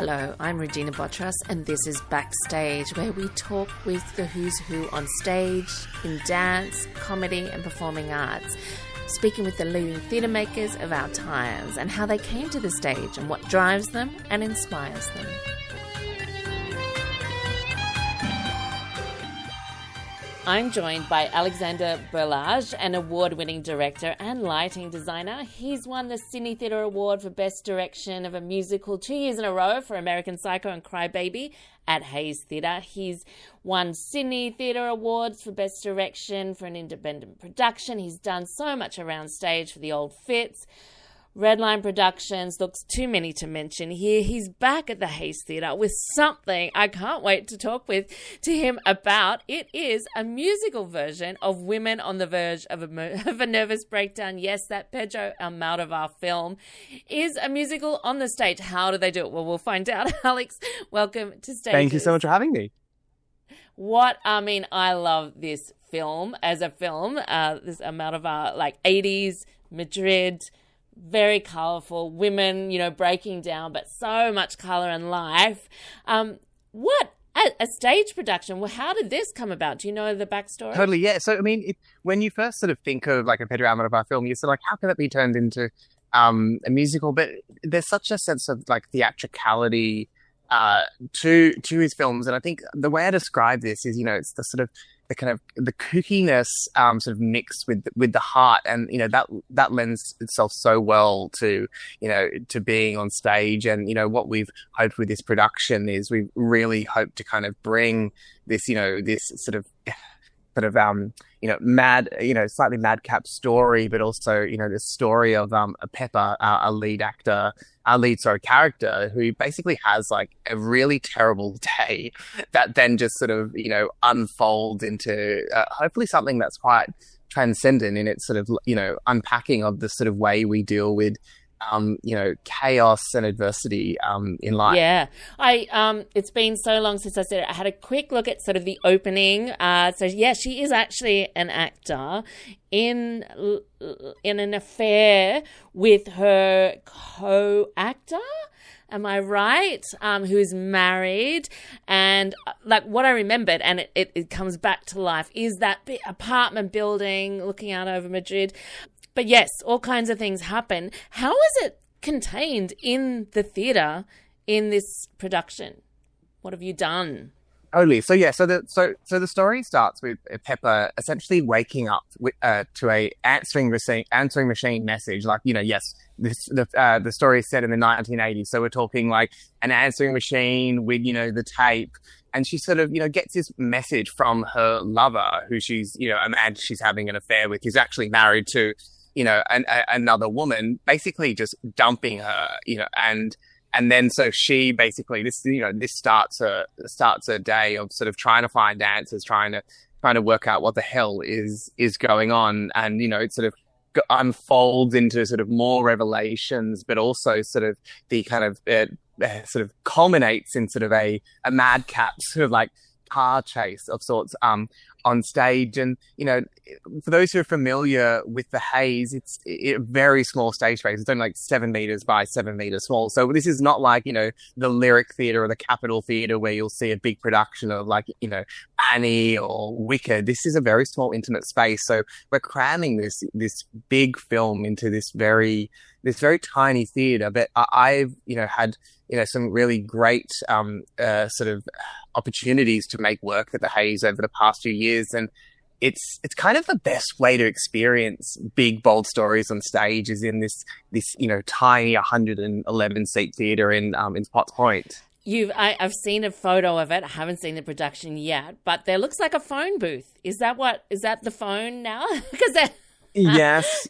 Hello, I'm Regina Botras, and this is Backstage, where we talk with the who's who on stage, in dance, comedy and performing arts, speaking with the leading theatre makers of our times and how they came to the stage and what drives them and inspires them. I'm joined by Alexander Berlage, an award-winning director and lighting designer. He's won the Sydney Theatre Award for Best Direction of a Musical 2 years in a row for American Psycho and Cry Baby at Hayes Theatre. He's won Sydney Theatre Awards for Best Direction for an independent production. He's done so much around stage for the Old Fits. Redline Productions, looks too many to mention here. He's back at the Hayes Theatre with something I can't wait to talk to him about. It is a musical version of Women on the Verge of a Nervous Breakdown. Yes, that Pedro Almodóvar film is a musical on the stage. How do they do it? Well, we'll find out. Alex, welcome to Stage. Thank you so much for having me. I love this film as a film. This Almodóvar, like 80s, Madrid, very colourful, women, breaking down, but so much colour and life. What a stage production? Well, how did this come about? Do you know the backstory? Totally, yeah. So, when you first sort of think of like a Pedro Almodóvar film, you're sort of like, how can that be turned into a musical? But there's such a sense of like theatricality to his films, and I think the way I describe this is, it's the sort of the kookiness sort of mixed with the heart, and that lends itself so well to being on stage. And what we've hoped with this production is we really hope to kind of bring this this sort of mad, slightly madcap story, but also, the story of Pepper, our lead character, who basically has like a really terrible day that then just sort of, unfolds into hopefully something that's quite transcendent in its sort of, unpacking of the sort of way we deal with chaos and adversity in life. Yeah. It's been so long since I said it. I had a quick look at sort of the opening. So yeah, she is actually an actor in an affair with her co-actor. Am I right? Who is married. And like what I remembered, and it comes back to life, is that apartment building looking out over Madrid. But yes, all kinds of things happen. How is it contained in the theatre in this production? What have you done? Totally. So yeah, so the story starts with Pepper essentially waking up to a answering machine message. Like, yes, the story is set in the 1980s, so we're talking like an answering machine with the tape. And she sort of, gets this message from her lover, who she's, a man she's having an affair with, who's actually married to, another woman, basically just dumping her, and then so she basically, this starts her day of sort of trying to find answers, trying to work out what the hell is going on. And, it sort of unfolds into sort of more revelations, but also sort of the kind of, sort of culminates in sort of a madcap sort of like car chase of sorts on stage. And for those who are familiar with the Hayes, it's a very small stage space. It's only like 7 meters by 7 meters small. So this is not like the Lyric Theatre or the Capitol Theatre where you'll see a big production of like Annie or Wicked. This is a very small, intimate space. So we're cramming this big film into this very tiny theatre. But I've had some really great sort of opportunities to make work at the Hayes over the past few years, and it's kind of the best way to experience big, bold stories on stage is in this tiny 111 seat theatre in Potts Point. I've seen a photo of it. I haven't seen the production yet, but there looks like a phone booth. Is that the phone now? Because yes.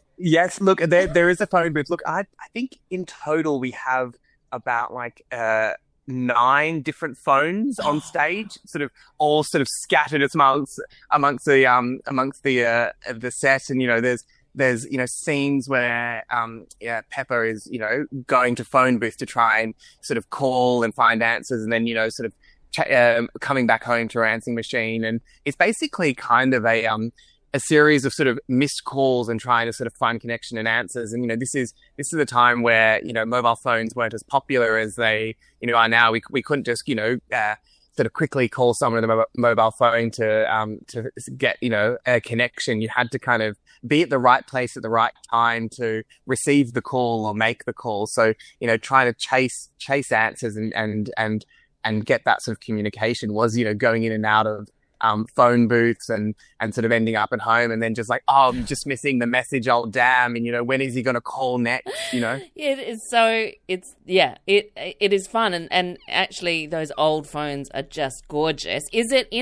Look, there is a phone booth. Look, I think in total we have about like 9 different phones on stage, sort of all sort of scattered amongst the set. And there's scenes where Pepper is going to phone booth to try and sort of call and find answers, and then sort of coming back home to her answering machine. And it's basically kind of a series of sort of missed calls and trying to sort of find connection and answers. And, this is the time where, mobile phones weren't as popular as they, are now. We couldn't just, sort of quickly call someone on the mobile phone to get, a connection. You had to kind of be at the right place at the right time to receive the call or make the call. So, trying to chase answers and get that sort of communication was, going in and out of phone booths and sort of ending up at home and then just like, oh, I'm just missing the message. Oh, damn. And, when is he going to call next? It is fun. And actually those old phones are just gorgeous. Is it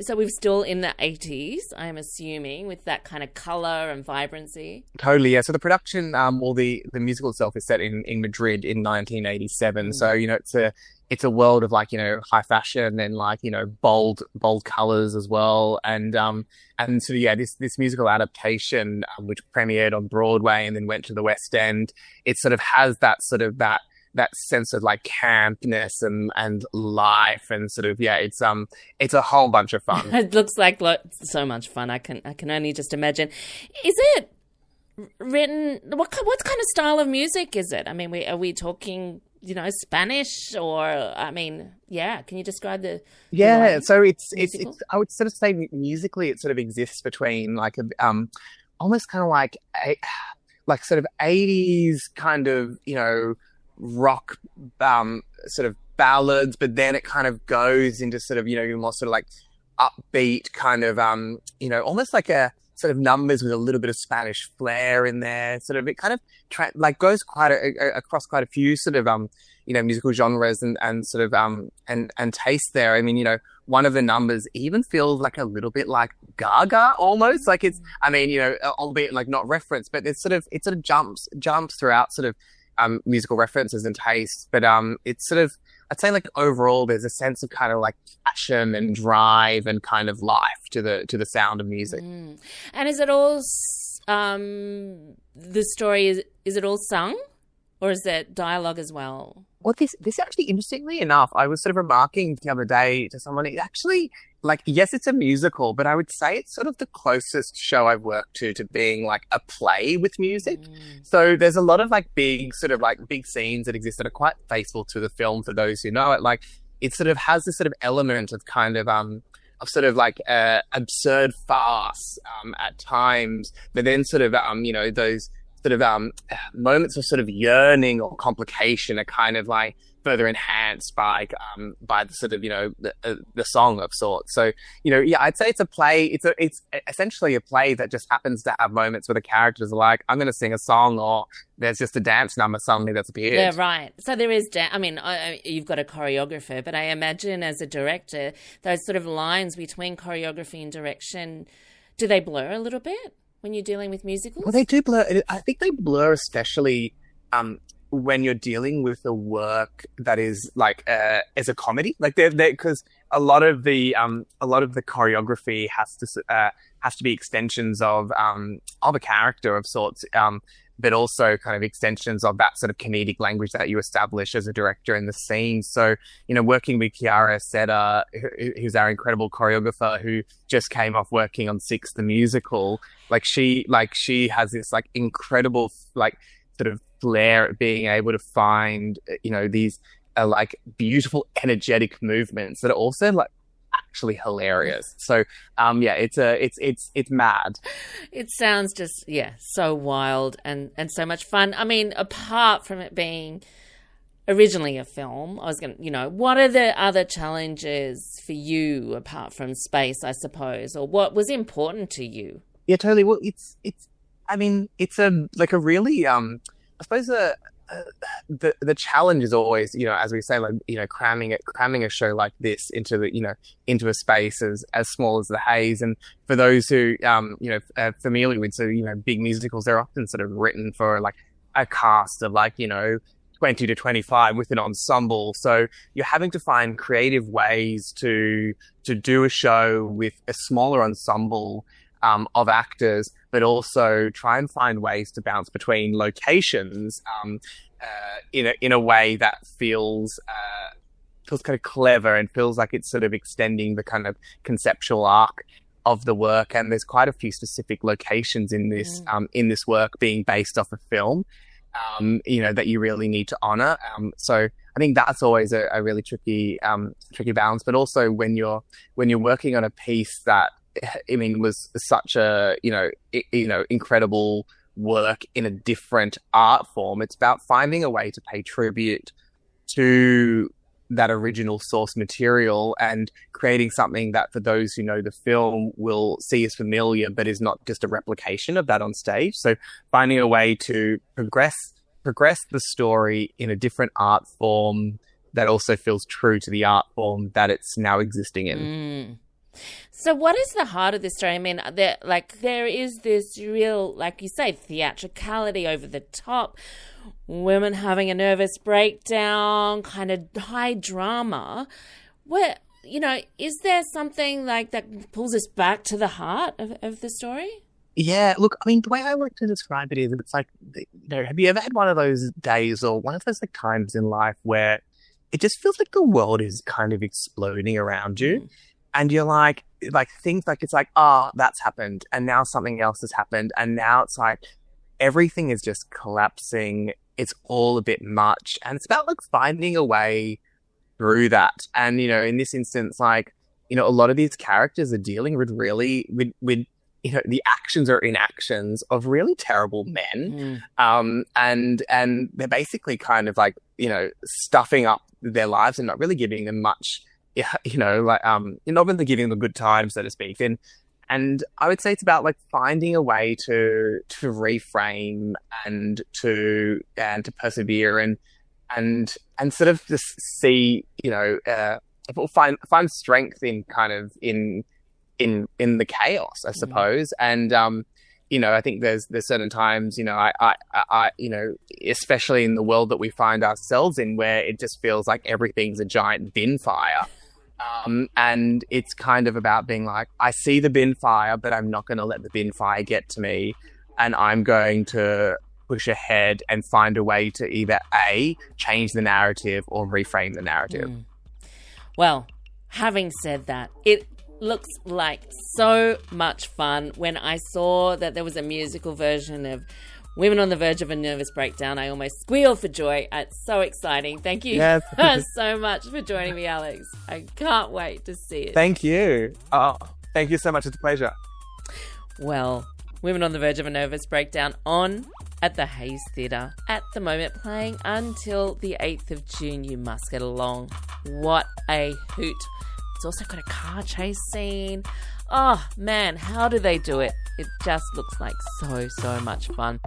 so we're still in the 80s, I'm assuming, with that kind of color and vibrancy? Totally. Yeah. So the production, the musical itself is set in Madrid in 1987. Mm. So, it's a world of like, high fashion and like, bold colors as well. And so, yeah, this musical adaptation, which premiered on Broadway and then went to the West End, it sort of has that sort of that sense of like campness and life and sort of, yeah, it's a whole bunch of fun. It looks like so much fun. I can only just imagine. Is it written, what kind of style of music is it? I mean, are we talking, Spanish or, can you describe the Yeah, so it's I would sort of say musically it sort of exists between like almost kind of like sort of 80s kind of, rock sort of ballads, but then it kind of goes into sort of, more sort of like upbeat kind of almost like a sort of numbers with a little bit of Spanish flair in there. Sort of it kind of goes quite across quite a few sort of musical genres and sort of and tastes there. I mean, one of the numbers even feels like a little bit like Gaga almost. Like it's, I mean, albeit like not reference, but it sort of jumps throughout sort of musical references and tastes. But it's sort of, I'd say like overall there's a sense of kind of like passion and drive and kind of life to the sound of music. Mm. And is it all the story is it all sung or is it dialogue as well? Well, this actually, interestingly enough, I was sort of remarking the other day to someone, it actually, like, yes, it's a musical, but I would say it's sort of the closest show I've worked to being like a play with music. Mm. So there's a lot of like big scenes that exist that are quite faithful to the film for those who know it. Like it sort of has this sort of element of kind of sort of like absurd farce at times, but then sort of those sort of moments of sort of yearning or complication are kind of like further enhanced by the sort of the song of sorts. So I'd say it's a play. It's essentially a play that just happens to have moments where the characters are like, I'm going to sing a song, or there's just a dance number suddenly that's appeared. Yeah, right. So there is. I mean, you've got a choreographer, but I imagine as a director, those sort of lines between choreography and direction, do they blur a little bit when you're dealing with musicals? Well, they do blur. I think they blur especially when you're dealing with a work that is like as a comedy, like they're because a lot of the choreography has to be extensions of a character of sorts, but also kind of extensions of that sort of comedic language that you establish as a director in the scene. So, working with Chiara Seta, who's our incredible choreographer, who just came off working on Six the Musical, she has this like incredible like sort of flair at being able to find, these like beautiful, energetic movements that are also like actually hilarious. So, it's mad. It sounds just, so wild and so much fun. I mean, apart from it being originally a film, I was going to, what are the other challenges for you apart from space, I suppose, or what was important to you? Yeah, totally. Well, it's a really, I suppose the challenge is always, as we say, like, cramming a show like this into a space as small as the Haze. And for those who, are familiar with, big musicals, they're often sort of written for like a cast of like, 20 to 25 with an ensemble. So you're having to find creative ways to do a show with a smaller ensemble of actors, but also try and find ways to bounce between locations in a way that feels kind of clever and feels like it's sort of extending the kind of conceptual arc of the work, and there's quite a few specific locations in this work being based off a film, that you really need to honor. So I think that's always a really tricky balance. But also when you're working on a piece that, I mean, was such a incredible work in a different art form, it's about finding a way to pay tribute to that original source material and creating something that, for those who know the film, will see as familiar, but is not just a replication of that on stage. So finding a way to progress the story in a different art form that also feels true to the art form that it's now existing in. So what is the heart of this story? I mean, there is this real, like you say, theatricality, over the top, women having a nervous breakdown, kind of high drama. Where, is there something like that pulls us back to the heart of the story? Yeah, look, I mean, the way I like to describe it is, it's like, have you ever had one of those days or one of those like times in life where it just feels like the world is kind of exploding around you? And you're like things like, it's like, that's happened. And now something else has happened. And now it's like everything is just collapsing. It's all a bit much. And it's about like finding a way through that. And, in this instance, like, a lot of these characters are dealing with really, with the actions or inactions of really terrible men. And they're basically kind of like, stuffing up their lives and not really giving them much, not really giving them a good time, so to speak. And I would say it's about like finding a way to reframe and to persevere and sort of just see, find strength in kind of in the chaos, I suppose. And I think there's certain times, I especially in the world that we find ourselves in, where it just feels like everything's a giant bin fire. And it's kind of about being like, I see the bin fire, but I'm not going to let the bin fire get to me. And I'm going to push ahead and find a way to either A, change the narrative or reframe the narrative. Well, having said that, it looks like so much fun. When I saw that there was a musical version of Women on the Verge of a Nervous Breakdown, I almost squealed for joy. It's so exciting. Thank you so much for joining me, Alex. I can't wait to see it. Thank you. Oh, thank you so much. It's a pleasure. Well, Women on the Verge of a Nervous Breakdown on at the Hayes Theatre at the moment, playing until the 8th of June. You must get along. What a hoot. It's also got a car chase scene. Oh, man, how do they do it? It just looks like so much fun.